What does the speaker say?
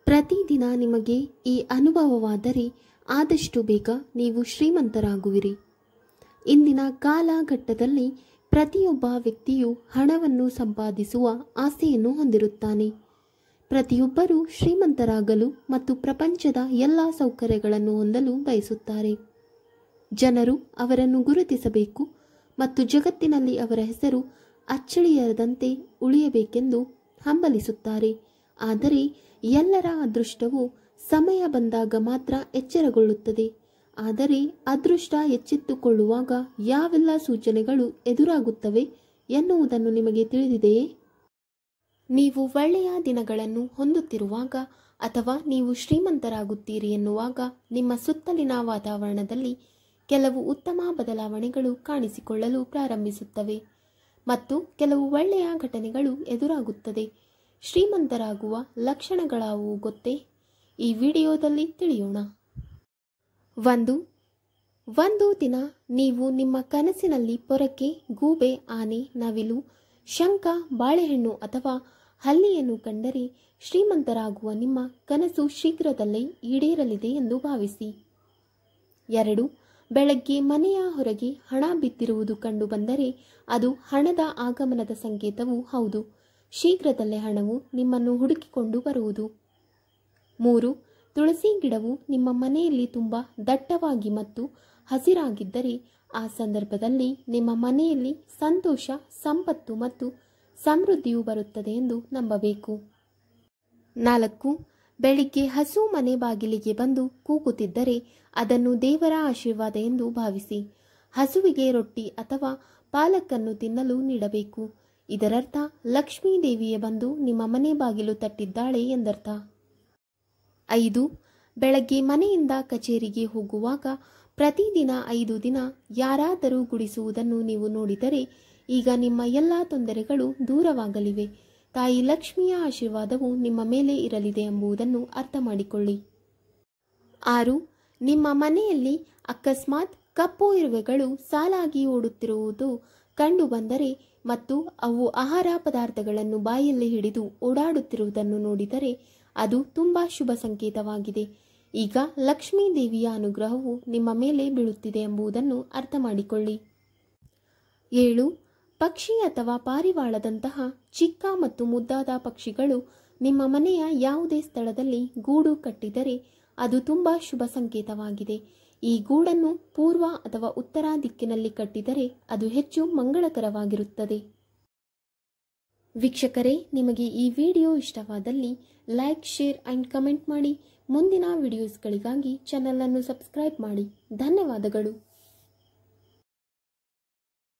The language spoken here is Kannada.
ಪ್ರತಿದಿನ ನಿಮಗೆ ಈ ಅನುಭವವಾದರೆ ಆದಷ್ಟು ಬೇಗ ನೀವು ಶ್ರೀಮಂತರಾಗುವಿರಿ. ಇಂದಿನ ಕಾಲಘಟ್ಟದಲ್ಲಿ ಪ್ರತಿಯೊಬ್ಬ ವ್ಯಕ್ತಿಯು ಹಣವನ್ನು ಸಂಪಾದಿಸುವ ಆಸೆಯನ್ನು ಹೊಂದಿರುತ್ತಾನೆ. ಪ್ರತಿಯೊಬ್ಬರೂ ಶ್ರೀಮಂತರಾಗಲು ಮತ್ತು ಪ್ರಪಂಚದ ಎಲ್ಲ ಸೌಕರ್ಯಗಳನ್ನು ಹೊಂದಲು ಬಯಸುತ್ತಾರೆ. ಜನರು ಅವರನ್ನು ಗುರುತಿಸಬೇಕು ಮತ್ತು ಜಗತ್ತಿನಲ್ಲಿ ಅವರ ಹೆಸರು ಅಚ್ಚಳಿಯದಂತೆ ಉಳಿಯಬೇಕೆಂದು ಹಂಬಲಿಸುತ್ತಾರೆ. ಆದರೆ ಎಲ್ಲರ ಅದೃಷ್ಟವು ಸಮಯ ಬಂದಾಗ ಮಾತ್ರ ಎಚ್ಚರಗೊಳ್ಳುತ್ತದೆ. ಆದರೆ ಅದೃಷ್ಟ ಎಚ್ಚೆತ್ತುಕೊಳ್ಳುವಾಗ ಯಾವೆಲ್ಲ ಸೂಚನೆಗಳು ಎದುರಾಗುತ್ತವೆ ಎನ್ನುವುದನ್ನು ನಿಮಗೆ ತಿಳಿದಿದೆಯೇ? ನೀವು ಒಳ್ಳೆಯ ದಿನಗಳನ್ನು ಹೊಂದುತ್ತಿರುವಾಗ ಅಥವಾ ನೀವು ಶ್ರೀಮಂತರಾಗುತ್ತೀರಿ ಎನ್ನುವಾಗ ನಿಮ್ಮ ಸುತ್ತಲಿನ ವಾತಾವರಣದಲ್ಲಿ ಕೆಲವು ಉತ್ತಮ ಬದಲಾವಣೆಗಳು ಕಾಣಿಸಿಕೊಳ್ಳಲು ಪ್ರಾರಂಭಿಸುತ್ತವೆ ಮತ್ತು ಕೆಲವು ಒಳ್ಳೆಯ ಘಟನೆಗಳು ಎದುರಾಗುತ್ತದೆ. ಶ್ರೀಮಂತರಾಗುವ ಲಕ್ಷಣಗಳಾವುವು ಗೊತ್ತೇ? ಈ ವಿಡಿಯೋದಲ್ಲಿ ತಿಳಿಯೋಣ. ಒಂದು ದಿನ ನೀವು ನಿಮ್ಮ ಕನಸಿನಲ್ಲಿ ಪೊರಕೆ, ಗೂಬೆ, ಆನೆ, ನವಿಲು, ಶಂಖ, ಬಾಳೆಹಣ್ಣು ಅಥವಾ ಹಲ್ಲಿಯನ್ನು ಕಂಡರೆ ಶ್ರೀಮಂತರಾಗುವ ನಿಮ್ಮ ಕನಸು ಶೀಘ್ರದಲ್ಲೇ ಈಡೇರಲಿದೆ ಎಂದು ಭಾವಿಸಿ. 2. ಬೆಳಗ್ಗೆ ಮನೆಯ ಹೊರಗೆ ಹಣ ಬಿದ್ದಿರುವುದು ಕಂಡುಬಂದರೆ ಅದು ಹಣದ ಆಗಮನದ ಸಂಕೇತವೂ ಹೌದು. ಶೀಘ್ರದಲ್ಲೇ ಹಣವು ನಿಮ್ಮನ್ನು ಹುಡುಕಿಕೊಂಡು ಬರುವುದು. 3. ತುಳಸಿ ಗಿಡವು ನಿಮ್ಮ ಮನೆಯಲ್ಲಿ ತುಂಬ ದಟ್ಟವಾಗಿ ಮತ್ತು ಹಸಿರಾಗಿದ್ದರೆ ಆ ಸಂದರ್ಭದಲ್ಲಿ ನಿಮ್ಮ ಮನೆಯಲ್ಲಿ ಸಂತೋಷ, ಸಂಪತ್ತು ಮತ್ತು ಸಮೃದ್ಧಿಯು ಬರುತ್ತದೆ ಎಂದು ನಂಬಬೇಕು. 4. ಬೆಳಿಗ್ಗೆ ಹಸು ಮನೆ ಬಾಗಿಲಿಗೆ ಬಂದು ಕೂಗುತ್ತಿದ್ದರೆ ಅದನ್ನು ದೇವರ ಆಶೀರ್ವಾದ ಎಂದು ಭಾವಿಸಿ. ಹಸುವಿಗೆ ರೊಟ್ಟಿ ಅಥವಾ ಪಾಲಕನ್ನು ತಿನ್ನಲು ನೀಡಬೇಕು. ಇದರರ್ಥ ಲಕ್ಷ್ಮೀ ದೇವಿಯೇ ಬಂದು ನಿಮ್ಮ ಮನೆ ಬಾಗಿಲು ತಟ್ಟಿದ್ದಾಳೆ ಎಂದರ್ಥ. 5. ಬೆಳಗ್ಗೆ ಮನೆಯಿಂದ ಕಚೇರಿಗೆ ಹೋಗುವಾಗ ಪ್ರತಿದಿನ 5 ದಿನ ಯಾರಾದರೂ ಗುಡಿಸುವುದನ್ನು ನೀವು ನೋಡಿದರೆ ಈಗ ನಿಮ್ಮ ಎಲ್ಲ ತೊಂದರೆಗಳು ದೂರವಾಗಲಿವೆ. ತಾಯಿ ಲಕ್ಷ್ಮಿಯ ಆಶೀರ್ವಾದವು ನಿಮ್ಮ ಮೇಲೆ ಇರಲಿದೆ ಎಂಬುದನ್ನು ಅರ್ಥ ಮಾಡಿಕೊಳ್ಳಿ. 6. ನಿಮ್ಮ ಮನೆಯಲ್ಲಿ ಅಕಸ್ಮಾತ್ ಕಪ್ಪು ಇರುವೆಗಳು ಸಾಲಾಗಿ ಓಡುತ್ತಿರುವುದು ಕಂಡುಬಂದರೆ ಮತ್ತು ಅವು ಆಹಾರ ಪದಾರ್ಥಗಳನ್ನು ಬಾಯಲ್ಲಿ ಹಿಡಿದು ಓಡಾಡುತ್ತಿರುವುದನ್ನು ನೋಡಿದರೆ ಅದು ತುಂಬ ಶುಭ ಸಂಕೇತವಾಗಿದೆ. ಈಗ ಲಕ್ಷ್ಮೀ ದೇವಿಯ ಅನುಗ್ರಹವು ನಿಮ್ಮ ಮೇಲೆ ಬೀಳುತ್ತಿದೆ ಎಂಬುದನ್ನು ಅರ್ಥ ಮಾಡಿಕೊಳ್ಳಿ. 7. ಪಕ್ಷಿ ಅಥವಾ ಪಾರಿವಾಳದಂತಹ ಚಿಕ್ಕ ಮತ್ತು ಮುದ್ದಾದ ಪಕ್ಷಿಗಳು ನಿಮ್ಮ ಮನೆಯ ಯಾವುದೇ ಸ್ಥಳದಲ್ಲಿ ಗೂಡು ಕಟ್ಟಿದರೆ ಅದು ತುಂಬ ಶುಭ ಸಂಕೇತವಾಗಿದೆ. ಈ ಗೂಡನ್ನು ಪೂರ್ವ ಅಥವಾ ಉತ್ತರ ದಿಕ್ಕಿನಲ್ಲಿ ಕಟ್ಟಿದರೆ ಅದು ಹೆಚ್ಚು ಮಂಗಳಕರವಾಗಿರುತ್ತದೆ. ವೀಕ್ಷಕರೇ, ನಿಮಗೆ ಈ ವಿಡಿಯೋ ಇಷ್ಟವಾದಲ್ಲಿ ಲೈಕ್, ಶೇರ್ ಆ್ಯಂಡ್ ಕಮೆಂಟ್ ಮಾಡಿ. ಮುಂದಿನ ವಿಡಿಯೋಸ್ಗಳಿಗಾಗಿ ಚಾನಲನ್ನು ಸಬ್ಸ್ಕ್ರೈಬ್ ಮಾಡಿ. ಧನ್ಯವಾದಗಳು.